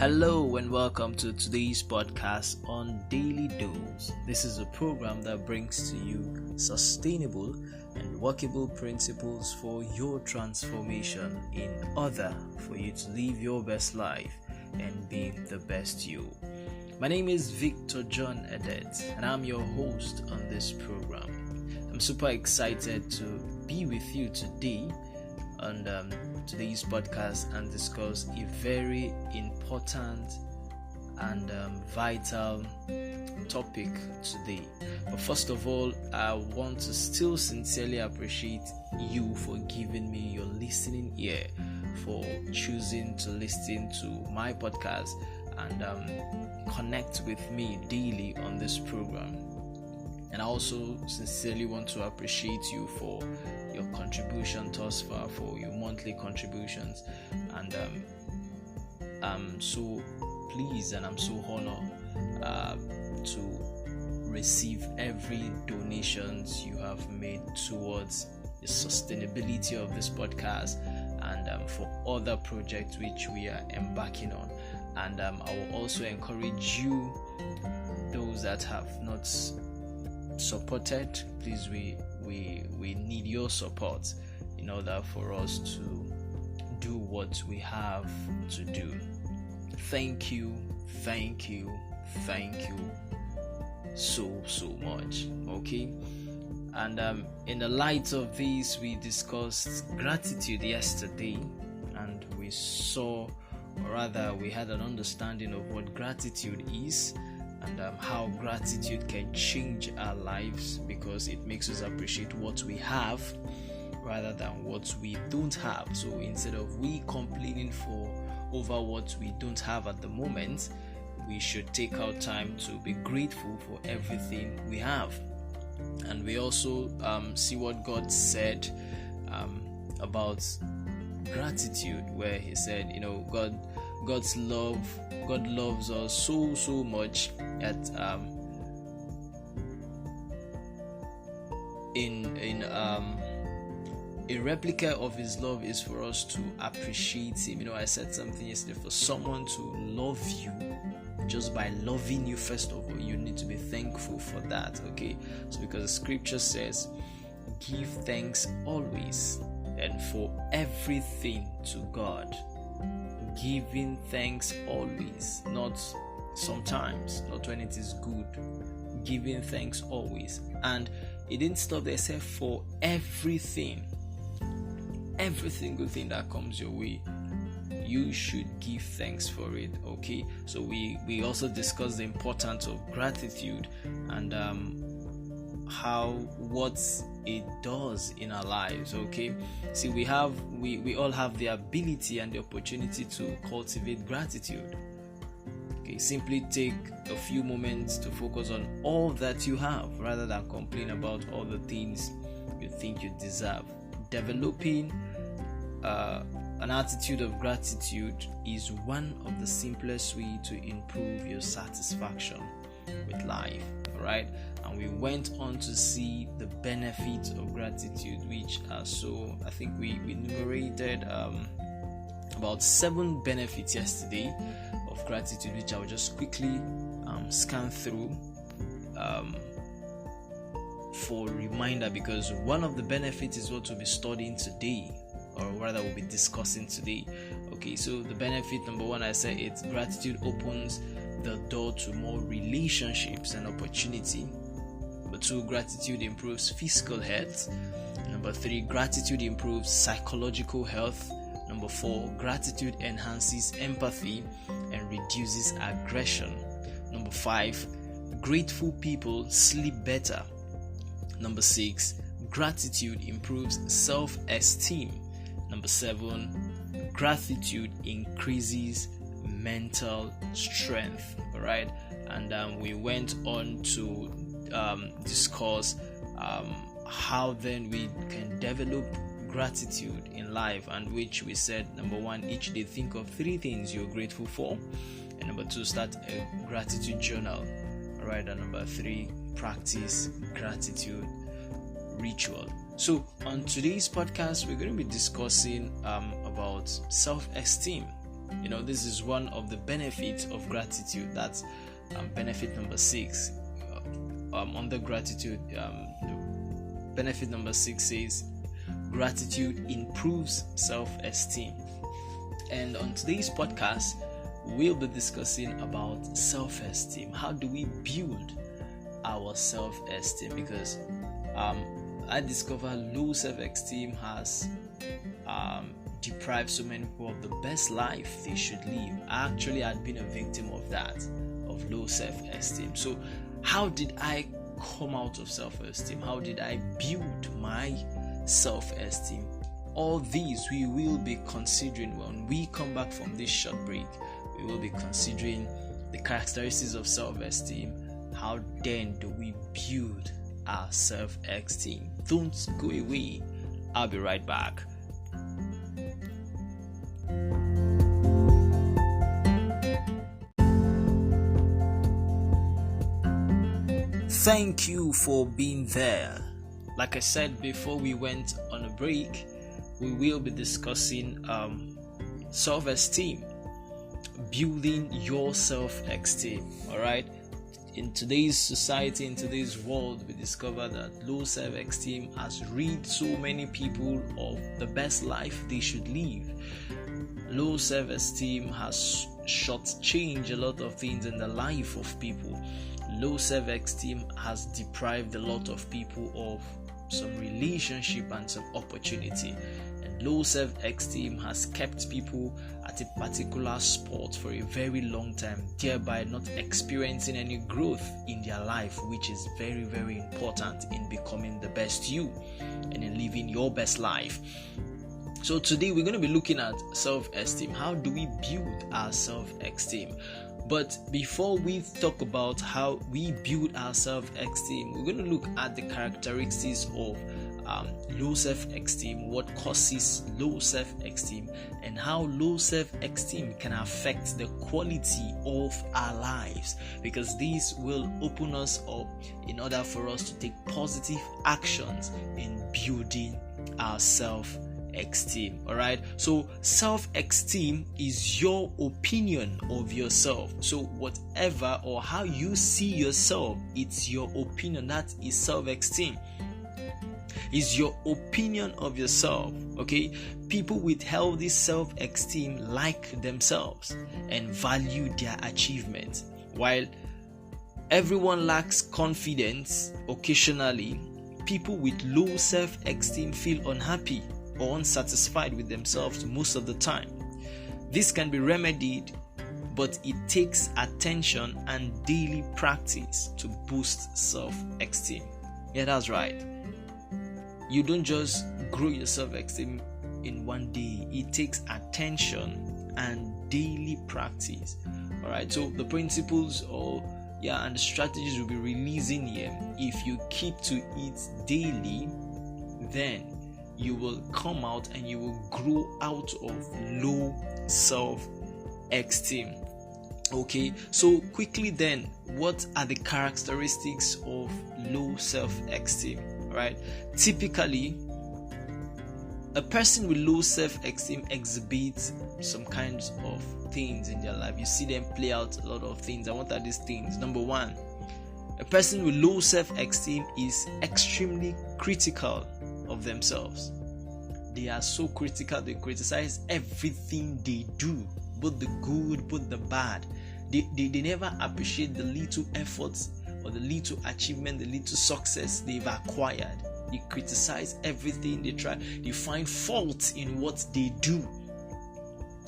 Hello and welcome to today's podcast on Daily Dose. This is a program that brings to you sustainable and workable principles for your transformation in order for you to live your best life and be the best you. My name is Victor John Edet and I'm your host on this program. I'm super excited to be with you today on today's podcast and discuss a very important and vital topic today. But first of all, I want to still sincerely appreciate you for giving me your listening ear, for choosing to listen to my podcast and connect with me daily on this program. And I also sincerely want to appreciate you for your contribution thus far, for your monthly contributions. And I'm so pleased and I'm so honored to receive every donations you have made towards the sustainability of this podcast and for other projects which we are embarking on. And I will also encourage you, those that have not supported, please, we need your support in order for us to do what we have to do. Thank you so much. Okay, and in the light of this, we discussed gratitude yesterday, and we saw, or rather we had an understanding of what gratitude is, and how gratitude can change our lives because it makes us appreciate what we have rather than what we don't have. So instead of we complaining over what we don't have at the moment, we should take our time to be grateful for everything we have. And we also see what God said about gratitude, where he said, God loves us so much that a replica of his love is for us to appreciate him. I said something yesterday, for someone to love you just by loving you, first of all, you need to be thankful for that. Okay, so because the scripture says, give thanks always and for everything to God. Giving thanks always, not sometimes, not when it is good. Giving thanks always. And it didn't stop there, except for everything good thing that comes your way, you should give thanks for it. Okay, so we also discussed the importance of gratitude and what it does in our lives. Okay, see, we all have the ability and the opportunity to cultivate gratitude. Okay, simply take a few moments to focus on all that you have rather than complain about all the things you think you deserve. Developing an attitude of gratitude is one of the simplest ways to improve your satisfaction with life. Right, and we went on to see the benefits of gratitude, which are so, I think we enumerated about 7 benefits yesterday of gratitude, which I will just quickly scan through for reminder, because one of the benefits is what we'll be studying today, or rather we'll be discussing today. Okay, so the benefit number 1, I said it's gratitude opens the door to more relationships and opportunity. Number 2, gratitude improves physical health. Number 3, gratitude improves psychological health. Number 4, gratitude enhances empathy and reduces aggression. Number 5, grateful people sleep better. Number 6, gratitude improves self-esteem. Number 7, gratitude increases mental strength. All right, and we went on to discuss how then we can develop gratitude in life, and which we said, number 1, each day think of 3 things you're grateful for, and number 2, start a gratitude journal. All right, and number 3, practice gratitude ritual. So on today's podcast, we're going to be discussing about self-esteem. This is one of the benefits of gratitude. That's benefit number 6. Under gratitude, benefit number 6 says gratitude improves self-esteem. And on today's podcast, we'll be discussing about self-esteem. How do we build our self-esteem? Because I discovered low self-esteem has deprived so many people of the best life they should live. I actually had been a victim of that, of low self-esteem. So how did I come out of self-esteem? How did I build my self-esteem? All these we will be considering when we come back from this short break. We will be considering the characteristics of self-esteem. How then do we build our self-esteem? Don't go away. I'll be right back. Thank you for being there. Like I said before we went on a break, we will be discussing self-esteem, building your self-esteem. Alright, in today's society, in today's world, we discover that low self-esteem has rid so many people of the best life they should live. Low self-esteem has shortchanged a lot of things in the life of people. Low self-esteem has deprived a lot of people of some relationship and some opportunity. And low self-esteem has kept people at a particular spot for a very long time, thereby not experiencing any growth in their life, which is very, very important in becoming the best you and in living your best life. So today we're going to be looking at self-esteem. How do we build our self-esteem? But before we talk about how we build our self-esteem, we're going to look at the characteristics of low self-esteem, what causes low self-esteem, and how low self-esteem can affect the quality of our lives, because this will open us up in order for us to take positive actions in building our self-esteem. Alright, so self-esteem is your opinion of yourself. So whatever or how you see yourself, it's your opinion. That is self-esteem. Is your opinion of yourself. Okay, people with healthy self-esteem like themselves and value their achievements, while everyone lacks confidence. Occasionally, people with low self-esteem feel unhappy or unsatisfied with themselves most of the time. This can be remedied, but it takes attention and daily practice to boost self-esteem. Yeah, that's right. You don't just grow your self-esteem in one day. It takes attention and daily practice. Alright, so the principles and the strategies we'll be releasing here, if you keep to it daily, then you will come out and you will grow out of low self-esteem. Okay, so quickly then, what are the characteristics of low self-esteem? Right, typically a person with low self-esteem exhibits some kinds of things in their life. You see them play out a lot of things. And what are these things? Number one, a person with low self-esteem is extremely critical of themselves. They are so critical, they criticize everything they do, both the good, both the bad. They never appreciate the little efforts or the little achievement, the little success they've acquired. They criticize everything they try. They find fault in what they do.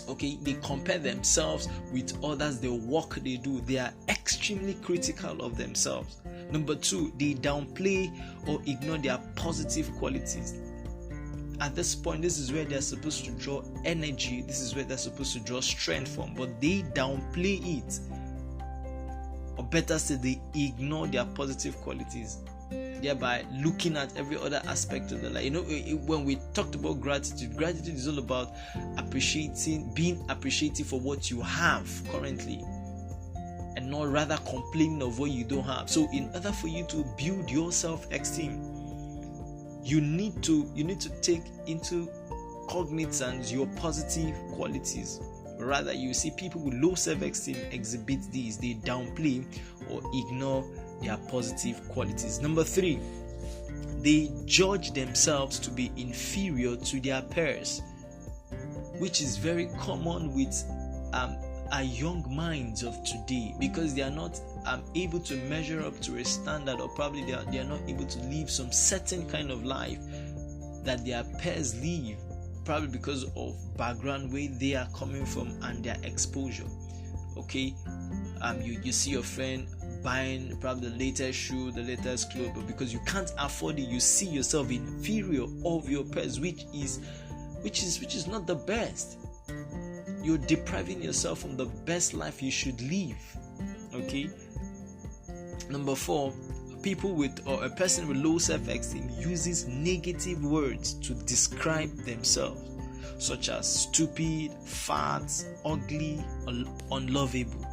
Okay, they compare themselves with others, the work they do. They are extremely critical of themselves. Number two, they downplay or ignore their positive qualities. At this point, this is where they're supposed to draw energy. This is where they're supposed to draw strength from, but they downplay it. Or better said, they ignore their positive qualities, thereby looking at every other aspect of their life. When we talked about gratitude is all about being appreciative for what you have currently, and not rather complaining of what you don't have. So in order for you to build your self-esteem, you need to take into cognizance your positive qualities. Rather, you see people with low self-esteem exhibit these. They downplay or ignore their positive qualities. Number 3, they judge themselves to be inferior to their peers, which is very common with our young minds of today, because they are not able to measure up to a standard, or probably they are not able to live some certain kind of life that their peers live, probably because of background where they are coming from and their exposure. Okay, you see your friend buying probably the latest shoe, the latest clothes, but because you can't afford it, you see yourself inferior of your peers, which is not the best. You're depriving yourself from the best life you should live. Okay. Number 4, people with, or a person with low self-esteem uses negative words to describe themselves, such as stupid, fat, ugly, unlovable.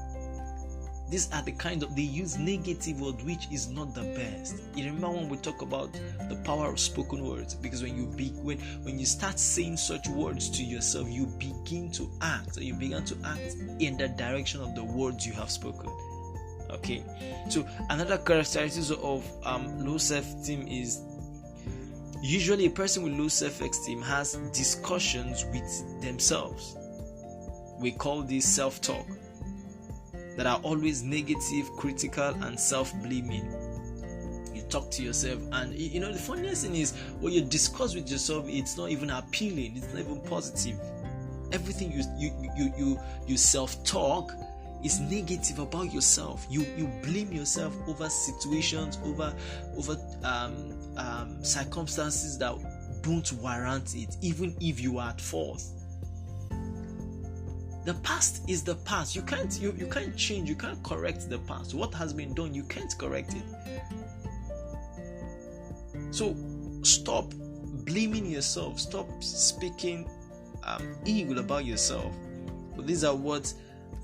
These are the kind of, they use negative words, which is not the best. You remember when we talk about the power of spoken words? Because when you start saying such words to yourself, you begin to act, or you begin to act in the direction of the words you have spoken. Okay, so another characteristic of low self-esteem is usually a person with low self-esteem has discussions with themselves. We call this self-talk, that are always negative, critical, and self-blaming. You talk to yourself, and the funniest thing is when you discuss with yourself, it's not even appealing, it's not even positive. Everything you self-talk is negative about yourself. You blame yourself over situations, over circumstances that don't warrant it, even if you are at fault. The past is the past. You can't change, you can't correct the past. What has been done, you can't correct it. So stop blaming yourself, stop speaking evil about yourself. But these are what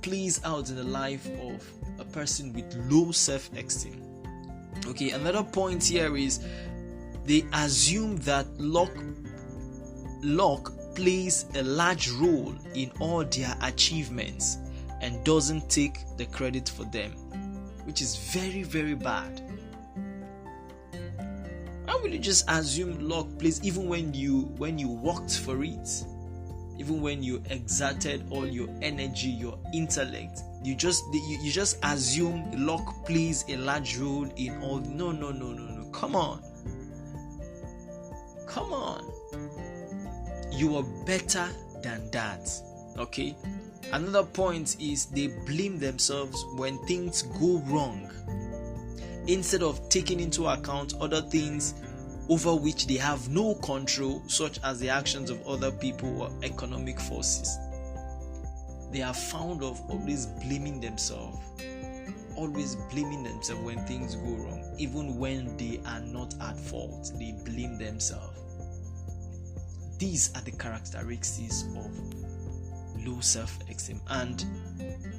plays out in the life of a person with low self-esteem. Okay, another point here is they assume that luck plays a large role in all their achievements and doesn't take the credit for them, which is very, very bad. Why will you just assume luck plays, even when you worked for it, even when you exerted all your energy, your intellect? You just assume luck plays a large role in all. No. Come on. You are better than that. Okay. Another point is they blame themselves when things go wrong, instead of taking into account other things over which they have no control, such as the actions of other people or economic forces. They are found of always blaming themselves when things go wrong, even when they are not at fault. They blame themselves. These are the characteristics of low self-esteem. And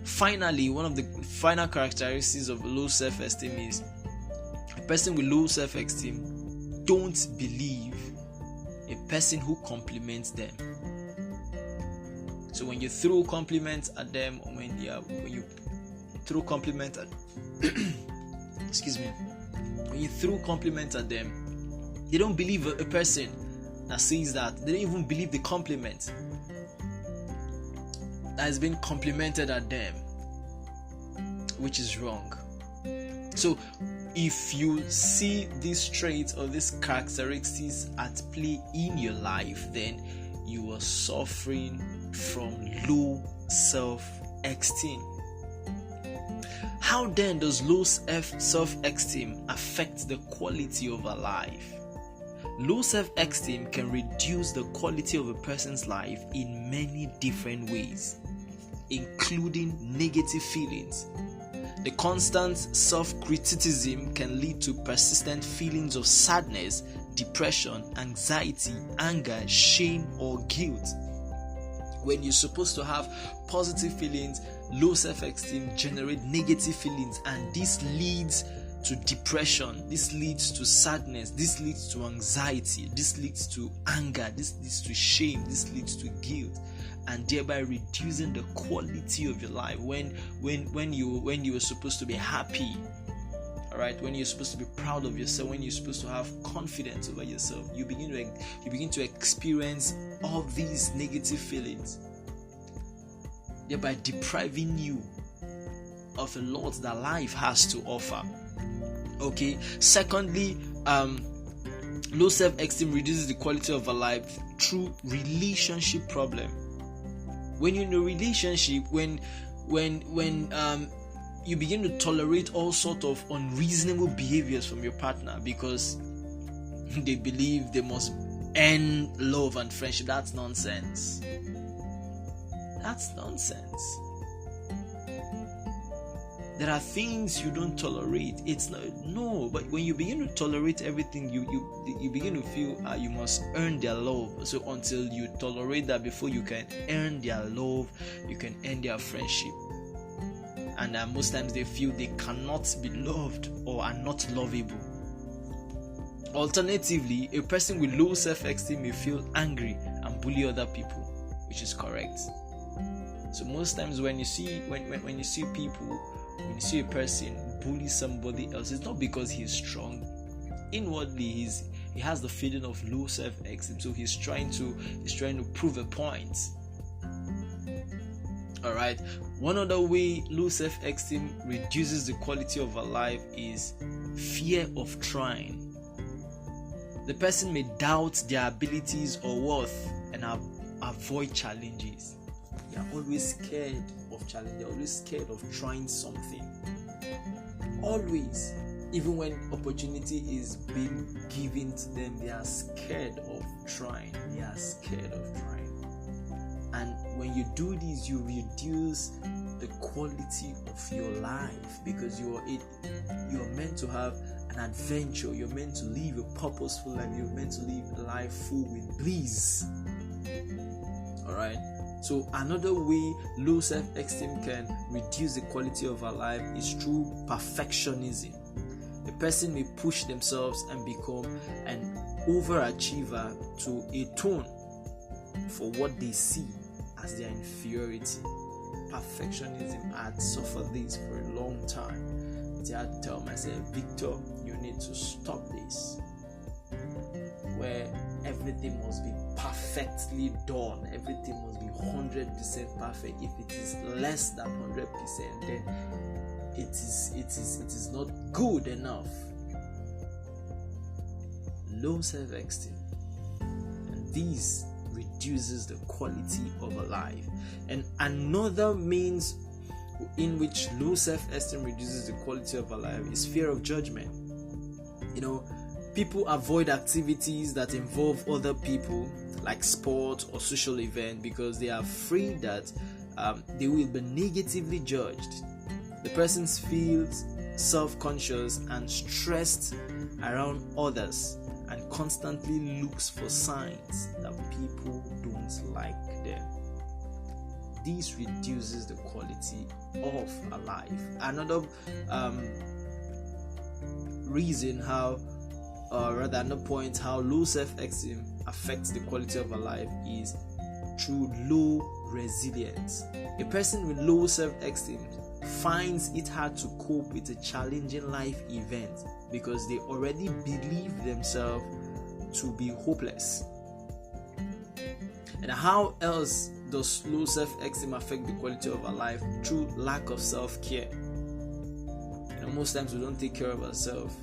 finally, one of the final characteristics of low self-esteem is a person with low self-esteem don't believe a person who compliments them. So when you throw compliments at them, or when you throw compliments at when you throw compliments at them, they don't believe a person that says that. They don't even believe the compliment that has been complimented at them, which is wrong. So if you see these traits or these characteristics at play in your life, then you are suffering from low self-esteem. How then does low self-esteem affect the quality of our life? Low self-esteem can reduce the quality of a person's life in many different ways, including negative feelings. The constant self-criticism can lead to persistent feelings of sadness, depression, anxiety, anger, shame, or guilt. When you're supposed to have positive feelings, low self-esteem generates negative feelings, and this leads to depression, this leads to sadness, this leads to anxiety, this leads to anger, this leads to shame, this leads to guilt, and thereby reducing the quality of your life. When you were supposed to be happy, all right, when you're supposed to be proud of yourself, when you're supposed to have confidence over yourself, you begin to experience all these negative feelings, thereby depriving you of a lot that life has to offer. Okay. Secondly, low self-esteem reduces the quality of a life through relationship problem. When you're in a relationship, when you begin to tolerate all sort of unreasonable behaviors from your partner because they believe they must earn love and friendship. That's nonsense. There are things you don't tolerate. But when you begin to tolerate everything, you begin to feel you must earn their love. So until you tolerate that, before you can earn their love, you can earn their friendship. And most times they feel they cannot be loved or are not lovable. Alternatively, a person with low self-esteem may feel angry and bully other people, which is correct. So most times when you see a person bully somebody else, it's not because he's strong. Inwardly, he has the feeling of low self-esteem, so he's trying to prove a point. All right. One other way low self-esteem reduces the quality of our life is fear of trying. The person may doubt their abilities or worth and avoid challenges. They are always scared of challenge. They are always scared of trying something. Always. Even when opportunity is being given to them, they are scared of trying. And when you do this, you reduce the quality of your life, because you're meant to have an adventure. You're meant to live a purposeful life. You're meant to live a life full with bliss. Alright. So another way low self-esteem can reduce the quality of our life is through perfectionism. A person may push themselves and become an overachiever to atone for what they see as their inferiority. Perfectionism, I'd suffered this for a long time. I had to tell myself, Victor, you need to stop this. Where everything must be perfectly done, everything must be 100% perfect. If it is less than 100%, then it is not good enough. Low self-esteem, and this reduces the quality of a life. And another means in which low self-esteem reduces the quality of a life is fear of judgment. People avoid activities that involve other people, like sport or social event, because they are afraid that they will be negatively judged. The person feels self-conscious and stressed around others and constantly looks for signs that people don't like them. This reduces the quality of a life. Another reason another point how low self-esteem affects the quality of a life is through low resilience. A person with low self-esteem finds it hard to cope with a challenging life event because they already believe themselves to be hopeless. And how else does low self-esteem affect the quality of our life? Through lack of self-care. Most times we don't take care of ourselves,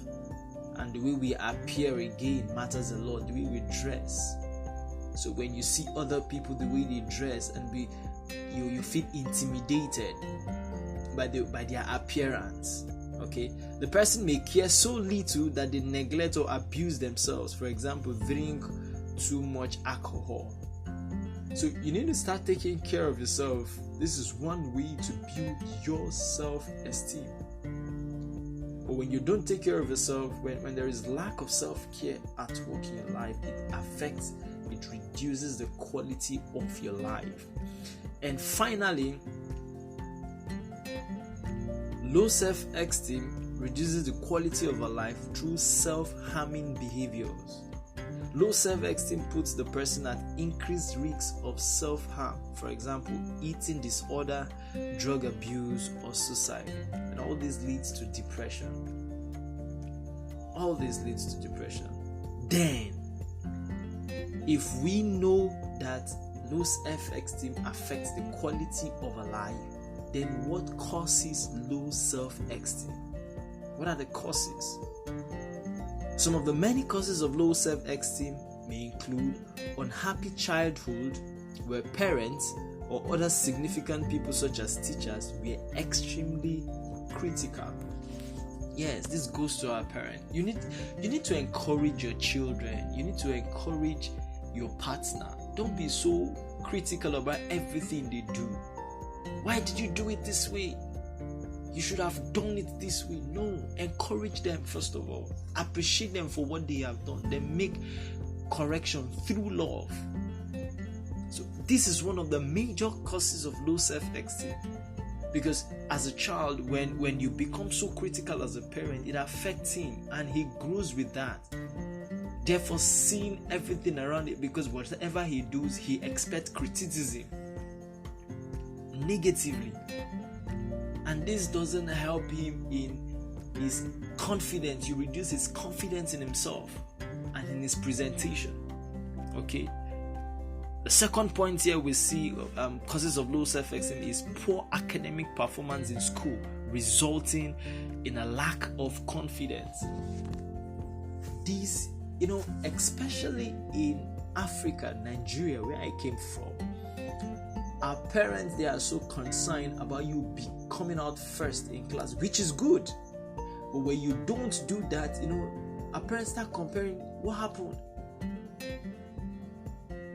and the way we appear again matters a lot. The way we dress. So when you see other people, the way they dress, and you feel intimidated by their appearance. Okay, the person may care so little that they neglect or abuse themselves. For example, drink too much alcohol. So you need to start taking care of yourself. This is one way to build your self-esteem. But when you don't take care of yourself, when there is lack of self-care at work in your life, it reduces the quality of your life. And finally, low self-esteem reduces the quality of our life through self-harming behaviors. Low self-esteem puts the person at increased risk of self-harm, for example, eating disorder, drug abuse, or suicide. And all this leads to depression. Then, if we know that low self-esteem affects the quality of a life, then what causes low self-esteem? What are the causes? Some of the many causes of low self-esteem may include unhappy childhood, where parents or other significant people such as teachers were extremely critical. Yes, this goes to our parents. You need to encourage your children. You need to encourage your partner. Don't be so critical about everything they do. Why did you do it this way? You should have done it this way. No, encourage them first of all. Appreciate them for what they have done. Then make correction through love. So this is one of the major causes of low self-esteem. Because as a child, when you become so critical as a parent, it affects him and he grows with that. Therefore, seeing everything around it, because whatever he does, he expects criticism negatively. And this doesn't help him in his confidence. You reduce his confidence in himself and in his presentation. Okay. The second point here we see causes of low self-esteem is poor academic performance in school, resulting in a lack of confidence. These, especially in Africa, Nigeria, where I came from, our parents, they are so concerned about you coming out first in class, which is good. But when you don't do that, our parents start comparing. What happened?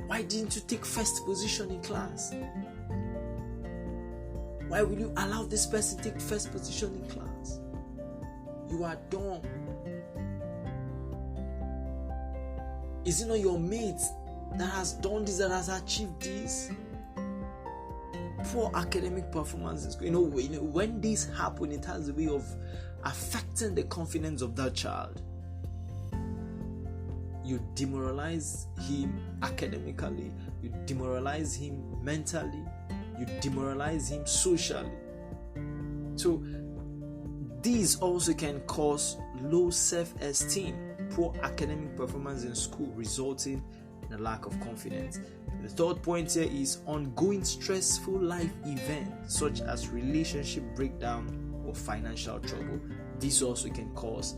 Why didn't you take first position in class? Why will you allow this person to take first position in class? You are dumb. Is it not your mate that has done this, that has achieved this? Poor academic performance in school. When this happens, it has a way of affecting the confidence of that child. You demoralize him academically, you demoralize him mentally, you demoralize him socially. So these also can cause low self-esteem, poor academic performance in school, resulting in a lack of confidence. The third point here is ongoing stressful life events such as relationship breakdown or financial trouble. This also can cause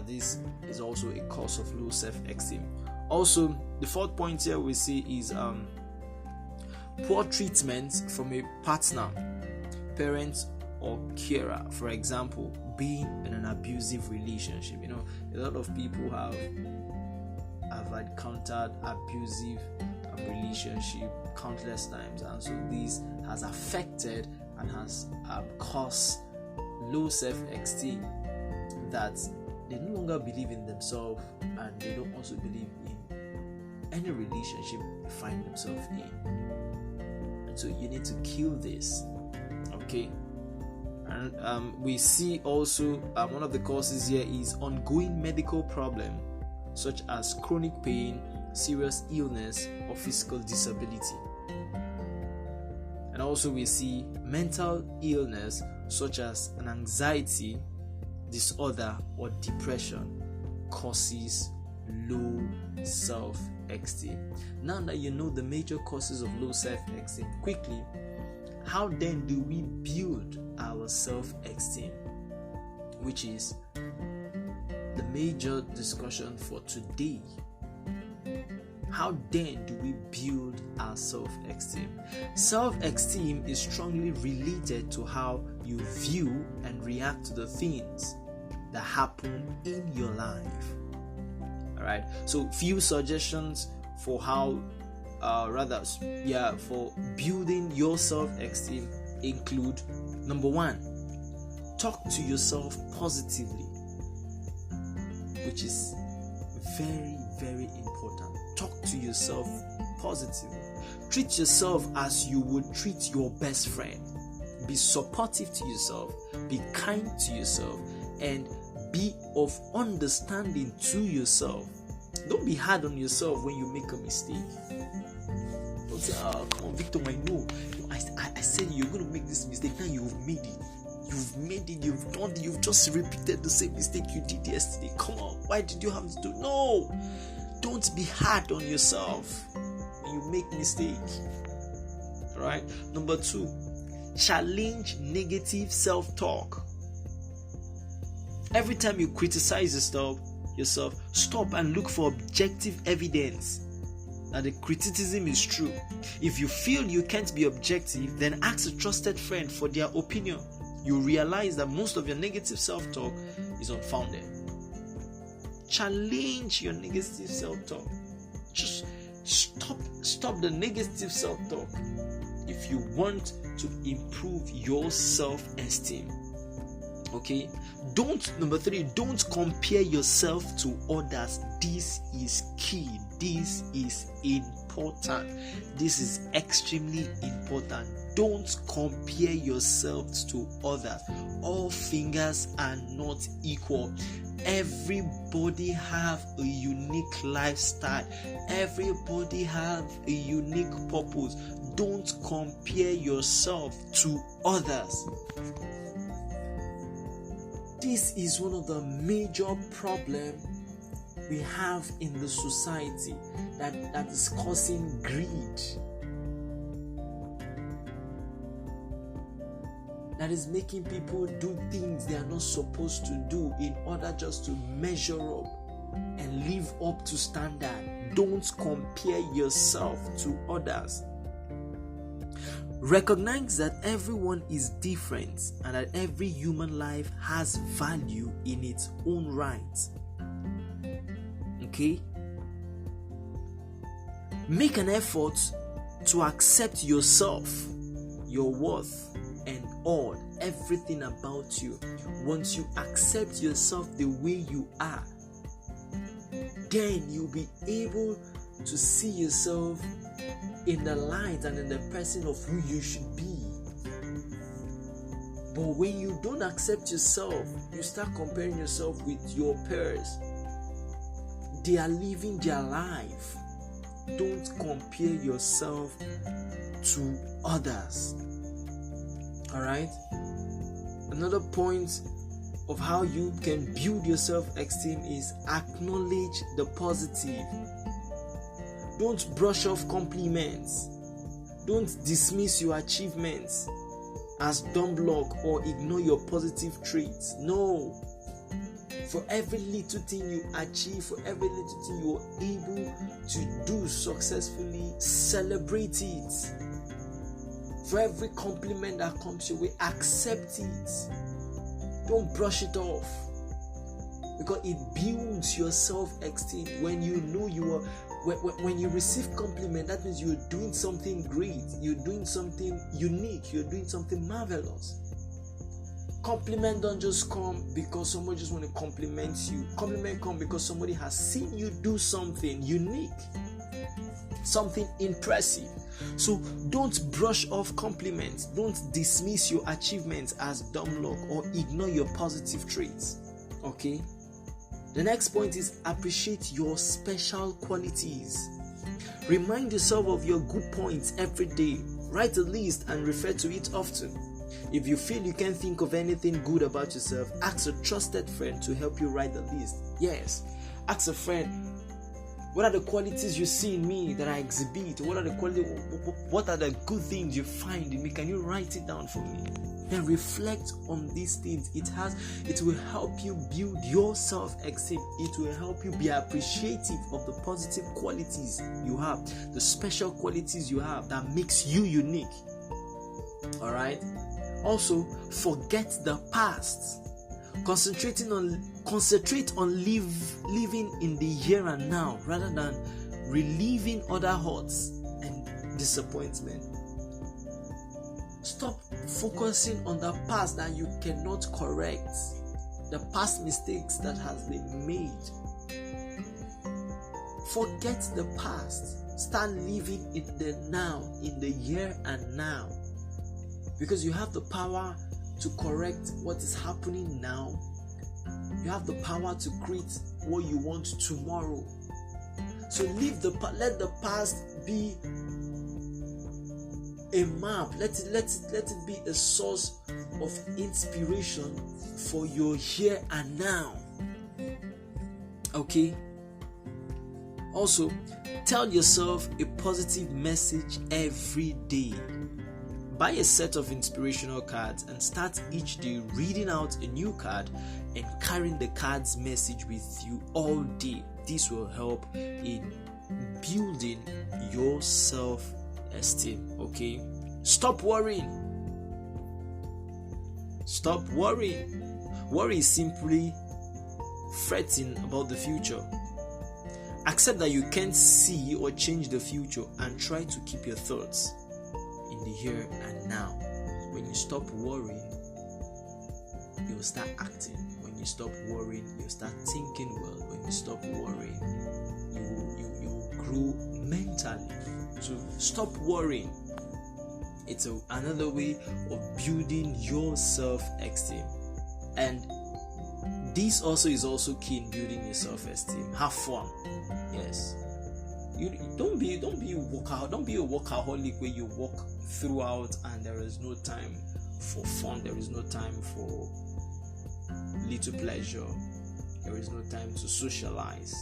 this is also a cause of low self-esteem. Also, the fourth point here we see is poor treatment from a partner, parent, or carer. For example, being in an abusive relationship. A lot of people have encountered abusive relationship countless times, and so this has affected and has caused low self-esteem, that they no longer believe in themselves and they don't also believe in any relationship they find themselves in. And so you need to kill this. Okay. And we see also one of the causes here is ongoing medical problem such as chronic pain, serious illness, or physical disability. And also we see mental illness such as an anxiety disorder or depression causes low self-esteem. Now that you know the major causes of low self-esteem, quickly, how then do we build our self-esteem? Which is the major discussion for today. How then do we build our self-esteem? Self-esteem is strongly related to how you view and react to the things that happen in your life. Alright, so few suggestions for for building your self-esteem include: number 1, talk to yourself positively, which is very, very important. Talk to yourself positively. Treat yourself as you would treat your best friend. Be supportive to yourself, be kind to yourself, and be of understanding to yourself. Don't be hard on yourself when you make a mistake. Don't say, oh, come on, Victor, I know. I said you're going to make this mistake. Now you've made it. You've made it. You've done it. You've just repeated the same mistake you did yesterday. Come on. Why did you have to do? No. Don't be hard on yourself when you make mistakes. All right. Number 2, challenge negative self-talk. Every time you criticize yourself, stop and look for objective evidence that the criticism is true. If you feel you can't be objective, then ask a trusted friend for their opinion. You realize that most of your negative self-talk is unfounded. Challenge your negative self-talk. Just stop the negative self-talk if you want to improve your self-esteem. Okay? Number 3, don't compare yourself to others. This is key. This is important. This is extremely important. Don't compare yourself to others. All fingers are not equal. Everybody have a unique lifestyle. Everybody have a unique purpose. Don't compare yourself to others. This is one of the major problems we have in the society that is causing greed. That is making people do things they are not supposed to do in order just to measure up and live up to standard. Don't compare yourself to others. Recognize that everyone is different and that every human life has value in its own right. Okay? Make an effort to accept yourself, your worth, and everything about you. Once you accept yourself the way you are, then you'll be able to see yourself in the light and in the person of who you should be. But when you don't accept yourself, you start comparing yourself with your peers. They are living their life. Don't compare yourself to others. Alright? Another point of how you can build your self-esteem is acknowledge the positive. Don't brush off compliments. Don't dismiss your achievements as dumb luck or ignore your positive traits. No. For every little thing you achieve, for every little thing you are able to do successfully, celebrate it. For every compliment that comes your way, accept it. Don't brush it off. Because it builds your self-esteem. When you know when you receive compliment, that means you're doing something great, you're doing something unique, you're doing something marvelous. Compliment don't just come because somebody just want to compliment you. Compliment come because somebody has seen you do something unique, something impressive. So don't brush off compliments. Don't dismiss your achievements as dumb luck or ignore your positive traits. Okay? The next point is appreciate your special qualities. Remind yourself of your good points every day. Write a list and refer to it often. If you feel you can't think of anything good about yourself, ask a trusted friend to help you write the list. Yes, ask a friend, what are the qualities you see in me that I exhibit? What are the good things you find in me? Can you write it down for me? Then reflect on these things. It will help you build your self-esteem. It will help you be appreciative of the positive qualities you have, the special qualities you have that makes you unique. All right. Also, forget the past. Concentrate on living in the here and now rather than reliving other hurts and disappointment. Stop focusing on the past that you cannot correct, the past mistakes that has been made. Forget the past. Start living in the now, in the here and now. Because you have the power to correct what is happening now. You have the power to create what you want tomorrow. So let the past be a map. Let it be a source of inspiration for your here and now. Okay? Also, tell yourself a positive message every day. Buy a set of inspirational cards and start each day reading out a new card and carrying the card's message with you all day. This will help in building your self-esteem. Okay? Stop worrying. Stop worrying. Worry is simply fretting about the future. Accept that you can't see or change the future and try to keep your thoughts in the here and now. When you stop worrying, you will start acting. When you stop worrying, you will start thinking well. When you stop worrying, you will grow mentally. So stop worrying. It's another way of building your self-esteem. And this is also key in building your self-esteem. Have fun. Yes. You don't be a workaholic where you work throughout and there is no time for fun, there is no time for little pleasure, there is no time to socialize.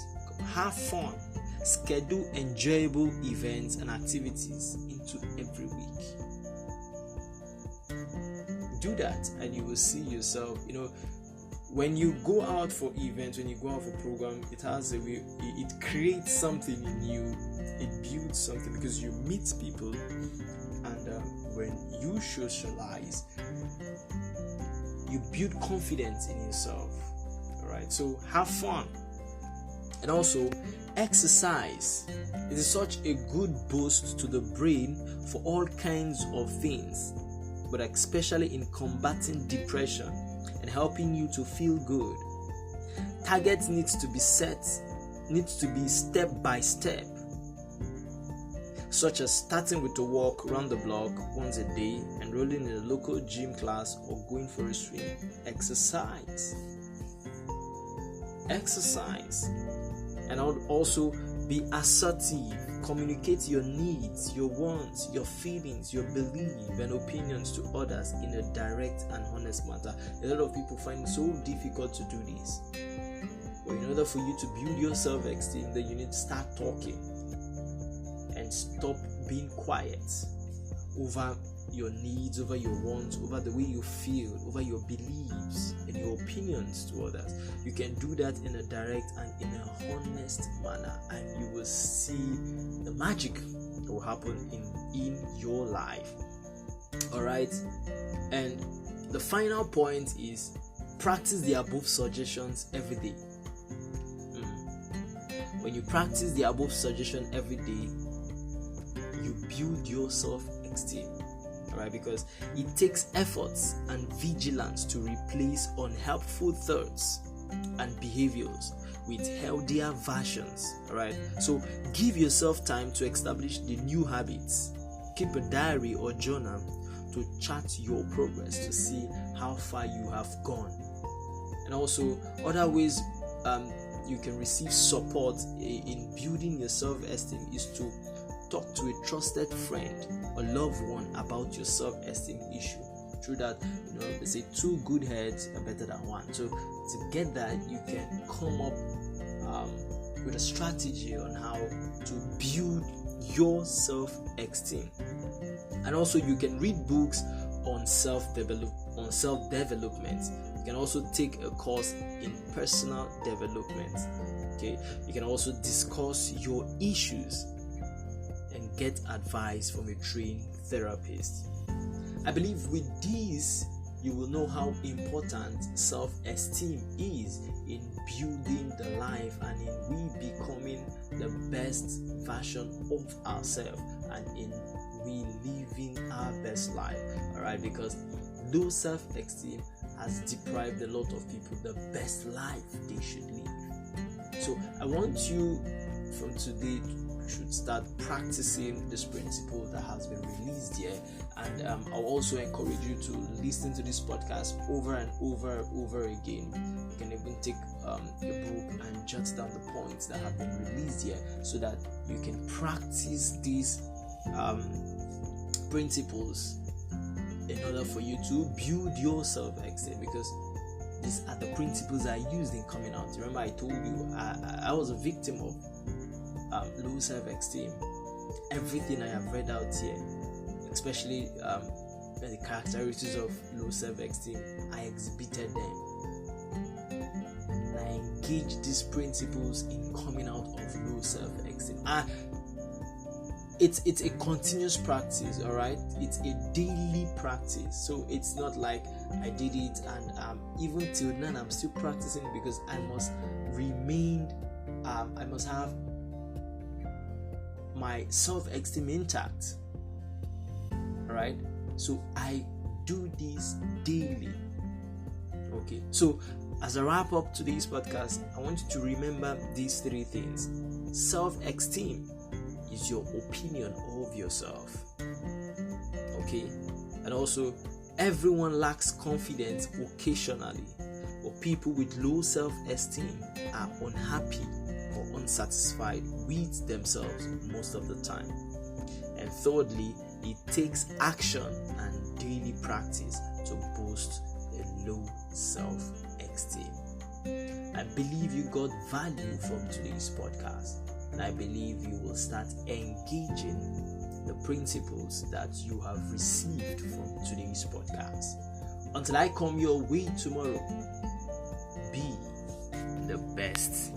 Have fun. Schedule enjoyable events and activities into every week. Do that and you will see yourself, when you go out for events, when you go out for program, it has a way, it creates something in you, it builds something because you meet people, and when you socialize, you build confidence in yourself. Alright, so have fun. And also, exercise. It is such a good boost to the brain for all kinds of things, but especially in combating depression and helping you to feel good. Targets needs to be step by step, such as starting with a walk around the block once a day, enrolling in a local gym class, or going for a swim. Exercise. And also be assertive. Communicate your needs, your wants, your feelings, your beliefs and opinions to others in a direct and honest manner. A lot of people find it so difficult to do this. But in order for you to build your self-esteem, then you need to start talking and stop being quiet over your needs, over your wants, over the way you feel, over your beliefs and your opinions to others. You can do that in a direct and in a honest manner, and you will see the magic that will happen in your life. Alright, and the final point is practice the above suggestions every day. When you practice the above suggestion every day, you build your self-esteem. Right, because it takes efforts and vigilance to replace unhelpful thoughts and behaviors with healthier versions. Right, so give yourself time to establish the new habits. Keep a diary or journal to chart your progress to see how far you have gone. And also, other ways you can receive support in building your self-esteem is to talk to a trusted friend or loved one about your self-esteem issue. Through that, they say 2 good heads are better than 1. So together you can come up with a strategy on how to build your self-esteem. And also you can read books on self-development. You can also take a course in personal development. Okay, you can also discuss your issues and get advice from a trained therapist. I believe with this, you will know how important self-esteem is in building the life and in we becoming the best version of ourselves and in we living our best life. Alright, because low self-esteem has deprived a lot of people the best life they should live. So I want you from today should start practicing this principle that has been released here, and I'll also encourage you to listen to this podcast over and over again. You can even take your book and jot down the points that have been released here, so that you can practice these principles in order for you to build your self-esteem, because these are the principles I used in coming out. Remember, I told you I was a victim of low self-esteem. Everything I have read out here, especially the characteristics of low self-esteem, I exhibited them, and I engaged these principles in coming out of low self-esteem. It's a continuous practice, all right? It's a daily practice. So it's not like I did it and even till now I'm still practicing, because I must remain, I must have my self-esteem intact, all right? So I do this daily. Okay, so as a wrap up today's podcast, I want you to remember these three things. Self-esteem is your opinion of yourself. Okay, and also everyone lacks confidence occasionally, but people with low self-esteem are unhappy or unsatisfied with themselves most of the time. And thirdly, it takes action and daily practice to boost a low self-esteem. I believe you got value from today's podcast, and I believe you will start engaging the principles that you have received from today's podcast. Until I come your way tomorrow, be the best.